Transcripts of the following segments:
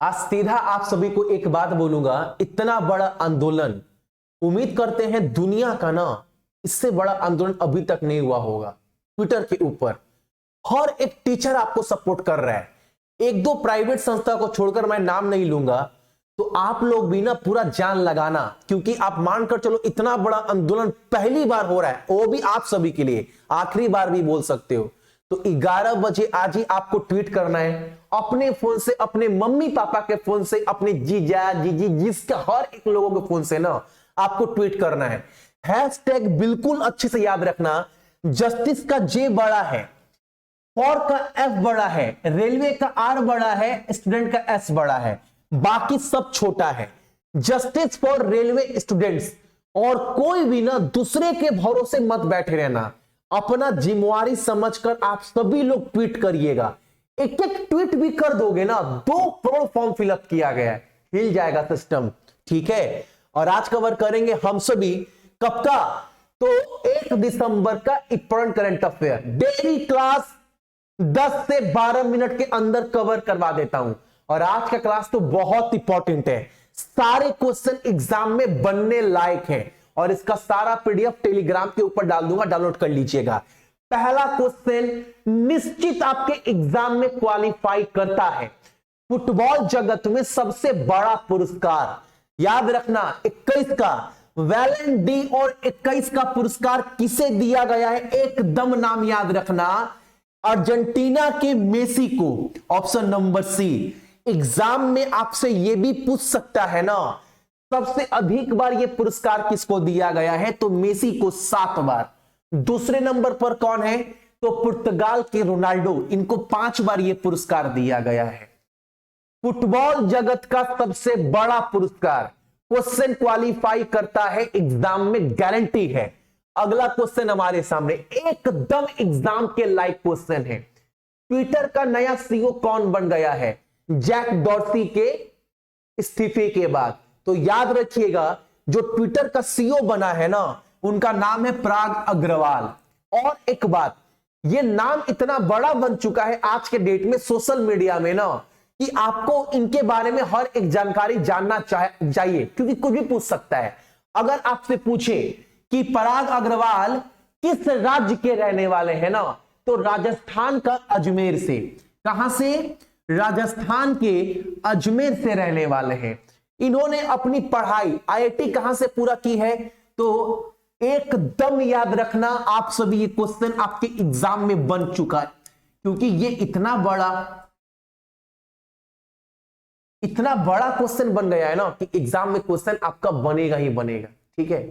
आज सीधा आप सभी को एक बात बोलूंगा, इतना बड़ा आंदोलन उम्मीद करते हैं दुनिया का ना, इससे बड़ा आंदोलन अभी तक नहीं हुआ होगा। ट्विटर के ऊपर हर एक टीचर आपको सपोर्ट कर रहा है। एक दो प्राइवेट संस्था को छोड़कर मैं नाम नहीं लूंगा, तो आप लोग भी ना पूरा जान लगाना, क्योंकि आप मानकर चलो इतना बड़ा आंदोलन पहली बार हो रहा है, वो भी आप सभी के लिए, आखिरी बार भी बोल सकते हो। तो 11 बजे आज ही आपको ट्वीट करना है, अपने फोन से, अपने मम्मी पापा के फोन से, अपने जीजा जीजी जिसका हर एक लोगों के फोन से ना आपको ट्वीट करना है। हैशटैग बिल्कुल अच्छे से याद रखना, जस्टिस का जे बड़ा है, फॉर का एफ बड़ा है, रेलवे का आर बड़ा है, स्टूडेंट का एस बड़ा है, बाकी सब छोटा है। Justice for railway students. और कोई भी ना दूसरे के भरोसे मत बैठे रहना, अपना जिम्मेवारी समझकर आप सभी लोग ट्वीट करिएगा। एक एक ट्वीट भी कर दोगे ना, 2 करोड़ फॉर्म फिलअप किया गया है, हिल जाएगा सिस्टम। ठीक है, और आज कवर करेंगे हम सभी कब का, तो 1 दिसंबर का important current affair. Daily class 10 से 12 मिनट के अंदर कवर करवा देता हूं, और आज का क्लास तो बहुत इंपॉर्टेंट है। सारे क्वेश्चन एग्जाम में बनने लायक है, और इसका सारा पीडीएफ टेलीग्राम के ऊपर डाल दूंगा, डाउनलोड कर लीजिएगा। पहला क्वेश्चन निश्चित आपके एग्जाम में क्वालिफाई करता है। फुटबॉल जगत में सबसे बड़ा पुरस्कार, याद रखना 21 का वैलेंट डी और 21 का पुरस्कार किसे दिया गया है, एकदम नाम याद रखना, अर्जेंटीना के मेसी को। Option number C. एग्जाम में आपसे यह भी पूछ सकता है ना, सबसे अधिक बार यह पुरस्कार किसको दिया गया है, तो मेसी को 7 बार। दूसरे नंबर पर कौन है, तो पुर्तगाल के रोनाल्डो, इनको 5 बार यह पुरस्कार दिया गया है। फुटबॉल जगत का सबसे बड़ा पुरस्कार, क्वेश्चन क्वालिफाई करता है एग्जाम में, गारंटी है। अगला क्वेश्चन हमारे सामने एकदम एग्जाम के लाइक क्वेश्चन है। ट्विटर का नया सीईओ कौन बन गया है, जैक डॉर्सी के इस्तीफे के बाद। तो याद रखिएगा, जो ट्विटर का सीईओ बना है ना, उनका नाम है पराग अग्रवाल। और एक बात, ये नाम इतना बड़ा बन चुका है आज के डेट में सोशल मीडिया में ना, कि आपको इनके बारे में हर एक जानकारी जानना चाहिए, क्योंकि कुछ भी पूछ सकता है। अगर आपसे पूछे कि पराग अग्रवाल किस राज्य के रहने वाले हैं ना, तो राजस्थान का अजमेर से। कहां से, राजस्थान के अजमेर से रहने वाले हैं। इन्होंने अपनी पढ़ाई आईआईटी कहां से पूरा की है, तो एकदम याद रखना आप सभी, ये क्वेश्चन आपके एग्जाम में बन चुका है, क्योंकि ये इतना बड़ा क्वेश्चन बन गया है ना, कि एग्जाम में क्वेश्चन आपका बनेगा ही बनेगा। ठीक है,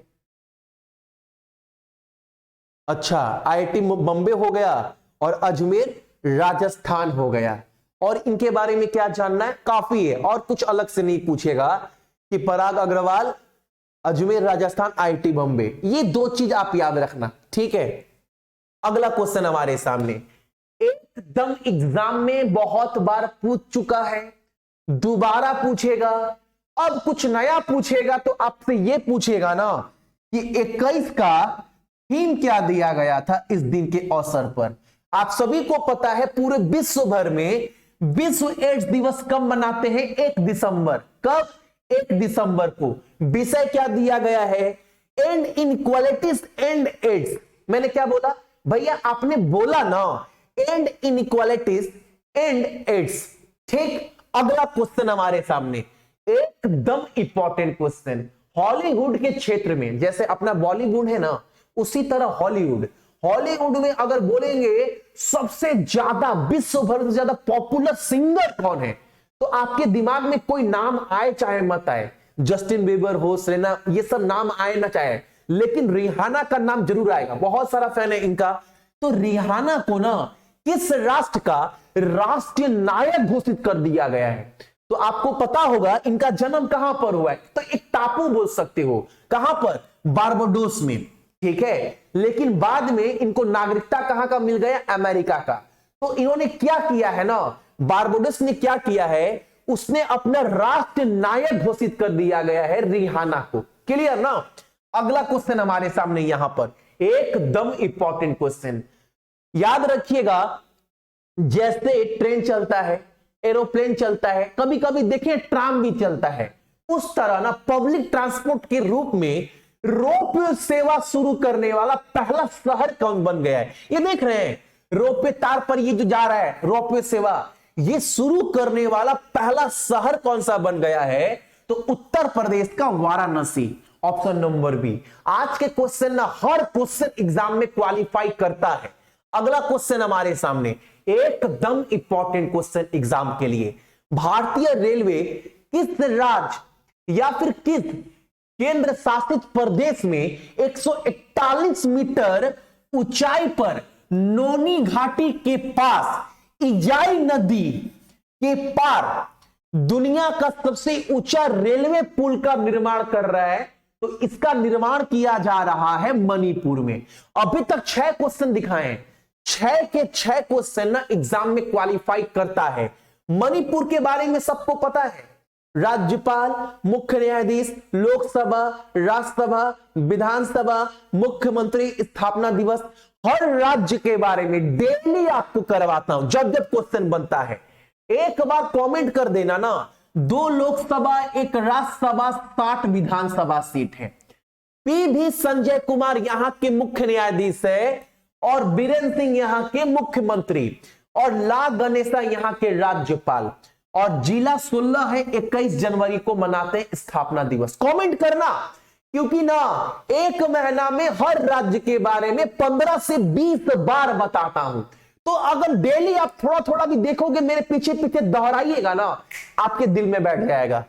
अच्छा, आईआईटी बॉम्बे हो गया और अजमेर राजस्थान हो गया। और इनके बारे में क्या जानना है, काफी है, और कुछ अलग से नहीं पूछेगा कि पराग अग्रवाल, अजमेर राजस्थान, आईआईटी बॉम्बे, ये 2 चीज आप याद रखना। ठीक है, अगला क्वेश्चन हमारे सामने एकदम एग्जाम में बहुत बार पूछ चुका है, दोबारा पूछेगा। अब कुछ नया पूछेगा, तो आपसे यह पूछेगा ना कि 21 का थीम क्या दिया गया था इस दिन के अवसर पर। आप सभी को पता है पूरे विश्व भर में विश्व एड्स दिवस कब मनाते हैं, 1 दिसंबर। कब, 1 दिसंबर को। विषय क्या दिया गया है, एंड इनइक्वालिटीज एंड एड्स। मैंने क्या बोला भैया, आपने बोला ना एंड इनइक्वालिटीज एंड एड्स। ठीक, अगला क्वेश्चन हमारे सामने एकदम इंपॉर्टेंट क्वेश्चन। हॉलीवुड के क्षेत्र में, जैसे अपना बॉलीवुड है ना, उसी तरह हॉलीवुड में अगर बोलेंगे सबसे ज्यादा, विश्व भर से ज्यादा पॉपुलर सिंगर कौन है, तो आपके दिमाग में कोई नाम आए चाहे मत आए, जस्टिन बीबर हो, सेरेना, ये सब नाम आए ना चाहे, लेकिन रिहाना का नाम जरूर आएगा। बहुत सारा फैन है इनका। तो रिहाना को ना किस राष्ट्र का राष्ट्रीय नायक घोषित कर दिया गया है, तो आपको पता होगा इनका जन्म कहां पर हुआ है, तो एक टापू बोल सकते हो, कहां पर, बारबाडोस में। ठीक है, लेकिन बाद में इनको नागरिकता कहां का मिल गया, अमेरिका का। तो इन्होंने क्या किया है ना, बारबाडोस ने क्या किया है, उसने अपना राष्ट्रीय नायक घोषित कर दिया गया है रिहाना को। क्लियर ना। अगला क्वेश्चन हमारे सामने यहां पर एकदम इंपॉर्टेंट क्वेश्चन, याद रखिएगा। जैसे ट्रेन चलता है, एरोप्लेन चलता है, कभी कभी देखिए ट्राम भी चलता है, उस तरह ना पब्लिक ट्रांसपोर्ट के रूप में रोपवे सेवा शुरू करने वाला पहला शहर कौन बन गया है? ये देख रहे हैं रोपवे तार पर ये जो जा रहा है रोपवे सेवा, ये शुरू करने वाला पहला शहर कौन सा बन गया है? तो उत्तर प्रदेश का वाराणसी, ऑप्शन नंबर बी। आज के क्वेश्चन ना हर क्वेश्चन एग्जाम में क्वालिफाई करता है। अगला क्वेश्चन हमारे सामने एकदम इंपॉर्टेंट क्वेश्चन एग्जाम के लिए, भारतीय रेलवे किस राज्य या फिर किस केंद्र शासित प्रदेश में 141 मीटर ऊंचाई पर नोनी घाटी के पास इजाई नदी के पार दुनिया का सबसे ऊंचा रेलवे पुल का निर्माण कर रहा है? तो इसका निर्माण किया जा रहा है मणिपुर में। अभी तक 6 क्वेश्चन दिखाए, 6 के 6 क्वेश्चन ना एग्जाम में क्वालिफाई करता है। मणिपुर के बारे में सबको पता है, राज्यपाल, मुख्य न्यायाधीश, लोकसभा, राज्यसभा, विधानसभा, मुख्यमंत्री, स्थापना दिवस, हर राज्य के बारे में डेली आपको करवाता हूं जब जब क्वेश्चन बनता है। एक बार कमेंट कर देना ना, 2 लोकसभा 1 राज्यसभा 60 विधानसभा सीट है। पी संजय कुमार यहां के मुख्य न्यायाधीश है और बीरेन सिंह यहां के मुख्यमंत्री और ला गणेशा यहां के राज्यपाल, और जिला 16 है, 21 जनवरी को मनाते हैं स्थापना दिवस। कमेंट करना, क्योंकि ना एक महीना में हर राज्य के बारे में 15 से 20 बार बताता हूं। तो अगर डेली आप थोड़ा थोड़ा भी देखोगे, मेरे पीछे पीछे दोहराइएगा ना, आपके दिल में बैठ जाएगा।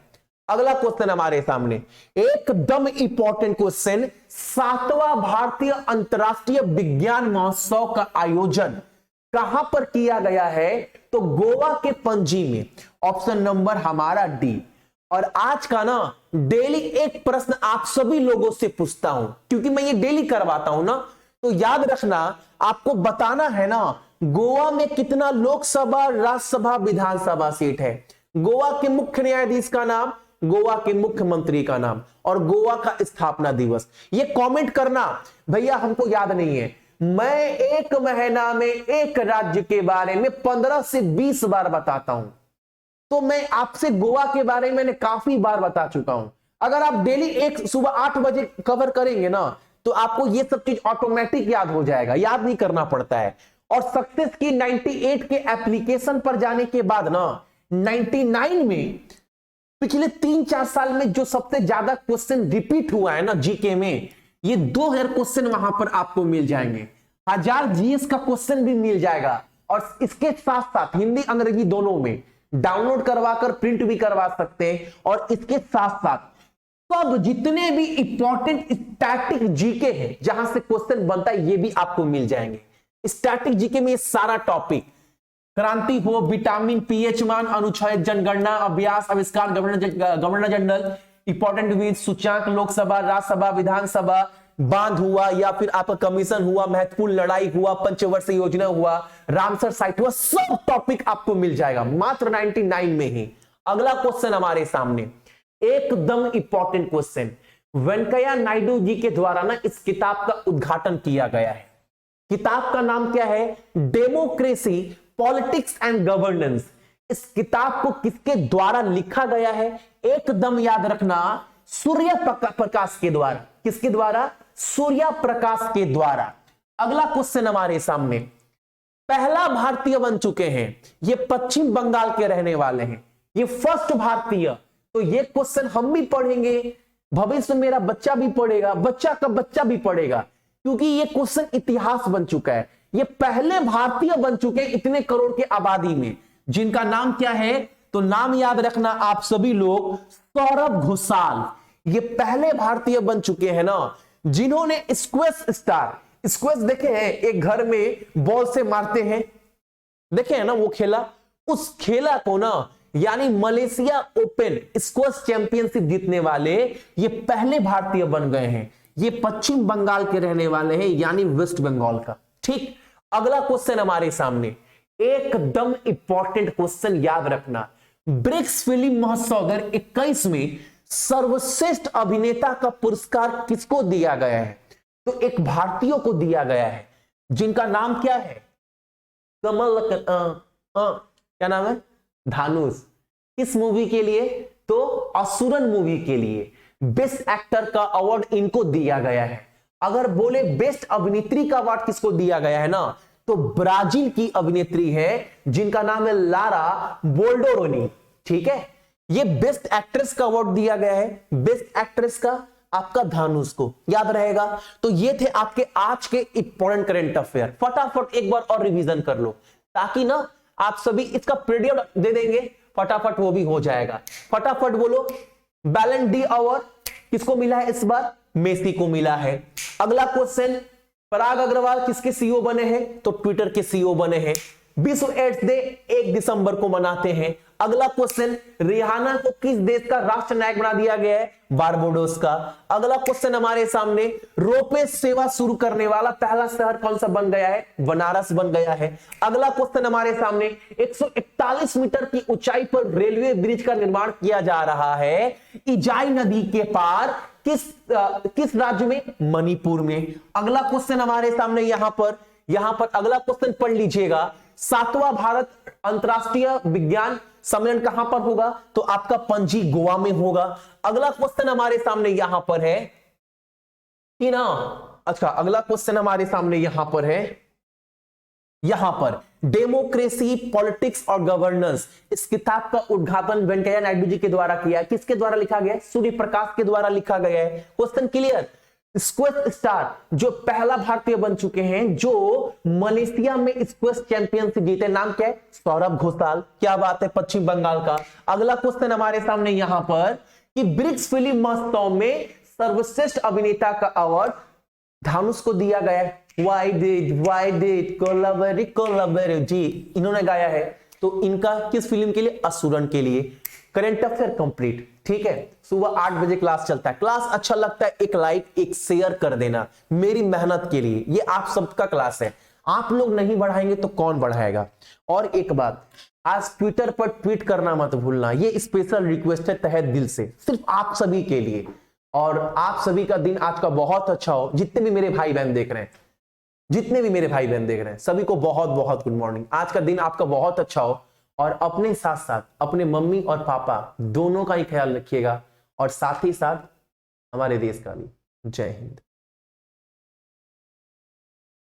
अगला क्वेश्चन हमारे सामने एकदम इंपॉर्टेंट क्वेश्चन, 7वां भारतीय अंतरराष्ट्रीय विज्ञान महोत्सव का आयोजन कहां पर किया गया है? तो गोवा के पणजी में, ऑप्शन नंबर हमारा डी। और आज का ना डेली एक प्रश्न आप सभी लोगों से पूछता हूं, क्योंकि मैं ये डेली करवाता हूं ना, तो याद रखना, आपको बताना है ना गोवा में कितना लोकसभा, राज्यसभा, विधानसभा सीट है, गोवा के मुख्य न्यायाधीश का नाम, गोवा के मुख्यमंत्री का नाम और गोवा का स्थापना दिवस। ये कमेंट करना, भैया हमको याद नहीं है। मैं एक महीना में एक राज्य के बारे में 15 से 20 बार बताता हूं, तो मैं आपसे गोवा के बारे में मैंने काफी बार बता चुका हूं। अगर आप डेली एक सुबह 8 बजे कवर करेंगे ना, तो आपको ये सब चीज ऑटोमेटिक याद हो जाएगा, याद नहीं करना पड़ता है। और सक्सेस की 98 के एप्लीकेशन पर जाने के बाद ना 99 में पिछले 3-4 साल में जो सबसे ज्यादा क्वेश्चन रिपीट हुआ है ना जीके में, ये 2000 क्वेश्चन वहां पर आपको मिल जाएंगे, 1000 जीएस का क्वेश्चन भी मिल जाएगा। और इसके साथ साथ हिंदी अंग्रेजी दोनों में डाउनलोड करवाकर प्रिंट भी करवा सकते हैं। और इसके साथ साथ सब जितने भी इंपॉर्टेंट स्टैटिक जीके हैं जहां से क्वेश्चन बनता है, ये भी आपको मिल जाएंगे। स्टैटिक जीके में ये सारा टॉपिक, क्रांति हो, विटामिन, पीएच मान, अनुच्छेद, जनगणना, अभ्यास, आविष्कार, गवर्नर जनरल, इंपॉर्टेंट विद, सूचकांक, लोकसभा, राज्यसभा, विधानसभा, बांध हुआ या फिर आपका कमीशन हुआ, महत्वपूर्ण लड़ाई हुआ, पंचवर्षीय योजना हुआ, रामसर साइट हुआ, सब टॉपिक आपको मिल जाएगा मात्र 99 में ही। अगला क्वेश्चन हमारे सामने एकदम इंपॉर्टेंट क्वेश्चन, वेंकैया नायडू जी के द्वारा ना इस किताब का उद्घाटन किया गया है। किताब का नाम क्या है? Democracy, politics and governance. इस किताब को किसके द्वारा लिखा गया है? एकदम याद रखना, सूर्य प्रकाश के द्वारा। किसके द्वारा? सूर्य प्रकाश के द्वारा। अगला क्वेश्चन हमारे सामने, पहला भारतीय बन चुके हैं, ये पश्चिम बंगाल के रहने वाले हैं, ये फर्स्ट भारतीय। तो ये क्वेश्चन हम भी पढ़ेंगे, भविष्य में मेरा बच्चा भी पढ़ेगा, बच्चा का बच्चा भी पढ़ेगा, क्योंकि ये क्वेश्चन इतिहास बन चुका है। ये पहले भारतीय बन चुके हैं इतने करोड़ की आबादी में, जिनका नाम क्या है? तो नाम याद रखना आप सभी लोग, सौरभ घोषाल। ये पहले भारतीय बन चुके हैं ना जिन्होंने स्क्वैश स्टार, स्क्वैश देखे हैं, एक घर में बॉल से मारते हैं, देखे हैं ना वो खेला, उस खेला को ना यानी मलेशिया ओपन स्क्वैश चैंपियनशिप जीतने वाले ये पहले भारतीय बन गए हैं। ये पश्चिम बंगाल के रहने वाले हैं, यानी वेस्ट बंगाल का। ठीक, अगला क्वेश्चन हमारे सामने एकदम इंपॉर्टेंट क्वेश्चन, याद रखना, ब्रिक्स फिल्म महोत्सव 2021 में सर्वश्रेष्ठ अभिनेता का पुरस्कार किसको दिया गया है? तो एक भारतीय को दिया गया है, जिनका नाम क्या है? क्या नाम है? धानुष। किस मूवी के लिए? तो असुरन मूवी के लिए बेस्ट एक्टर का अवार्ड इनको दिया गया है। अगर बोले बेस्ट अभिनेत्री का अवार्ड किसको दिया गया है ना, तो ब्राजील की अभिनेत्री है जिनका नाम है लारा बोल्डोरोनी। ठीक है, ये बेस्ट एक्ट्रेस का अवार्ड दिया गया है। बेस्ट एक्ट्रेस का आपका धानुष को याद रहेगा। तो ये थे आपके आज के इंपॉर्टेंट करंट अफेयर। फटाफट एक बार और रिवीजन कर लो, ताकि ना आप सभी इसका पीडीएफ दे देंगे, फटाफट वो भी हो जाएगा। फटाफट बोलो, बैलन डी अवार्ड किसको मिला है इस बार? मेसी को मिला है। अगला क्वेश्चन, पराग अग्रवाल किसके सीईओ बने हैं? तो ट्विटर के सीईओ बने हैं। विश्व एड्स डे 1 दिसंबर को मनाते हैं। अगला क्वेश्चन, रिहाना को किस देश का राष्ट्र नायक बना दिया गया है? बारबाडोस का। अगला क्वेश्चन हमारे सामने, रोपवे सेवा शुरू करने वाला पहला शहर कौन सा बन गया है? बनारस बन गया है। अगला क्वेश्चन हमारे सामने, 141 मीटर की ऊंचाई पर रेलवे ब्रिज का निर्माण किया जा रहा है इजाई नदी के पार, किस राज्य में? मणिपुर में। अगला क्वेश्चन हमारे सामने यहां पर अगला क्वेश्चन पढ़ लीजिएगा, 7वां भारत अंतरराष्ट्रीय विज्ञान सम्मेलन कहां पर होगा? तो आपका पणजी गोवा में होगा। अगला क्वेश्चन हमारे सामने यहां पर है कि ना, अच्छा अगला क्वेश्चन हमारे सामने यहां पर है, यहां पर डेमोक्रेसी पॉलिटिक्स और गवर्नेंस, इस किताब का उद्घाटन वेंकैया नायडू जी के द्वारा किया है। किसके द्वारा लिखा गया है? सूर्य प्रकाश के द्वारा लिखा गया है। Question clear? स्क्वैश स्टार जो पहला भारतीय बन चुके हैं जो मलेशिया में स्क्वैश चैंपियनशिप जीते, नाम क्या है? सौरभ घोषाल। क्या बात है, पश्चिम बंगाल का। अगला क्वेश्चन हमारे सामने यहां पर कि ब्रिक्स फिल्म महोत्सव में सर्वश्रेष्ठ अभिनेता का अवार्ड धानुष को दिया गया है। Why did कोलाबरेट जी इन्होंने गाया है। तो इनका किस फिल्म के लिए? असुरन के लिए। Current affair complete. ठीक है, सुबह 8 बजे क्लास चलता है। क्लास अच्छा लगता है, एक लाइक एक शेयर कर देना मेरी मेहनत के लिए। ये आप सबका क्लास है, आप लोग नहीं बढ़ाएंगे तो कौन बढ़ाएगा। और एक बात, आज ट्विटर पर ट्वीट करना मत भूलना, ये स्पेशल रिक्वेस्ट है तहे दिल से, सिर्फ आप सभी के लिए। और आप सभी का दिन आज का बहुत अच्छा हो। जितने भी मेरे भाई बहन देख रहे हैं, सभी को बहुत बहुत गुड मॉर्निंग। आज का दिन आपका बहुत अच्छा हो, और अपने साथ साथ अपने मम्मी और पापा दोनों का ही ख्याल रखिएगा, और साथ ही साथ हमारे देश का भी। जय हिंद।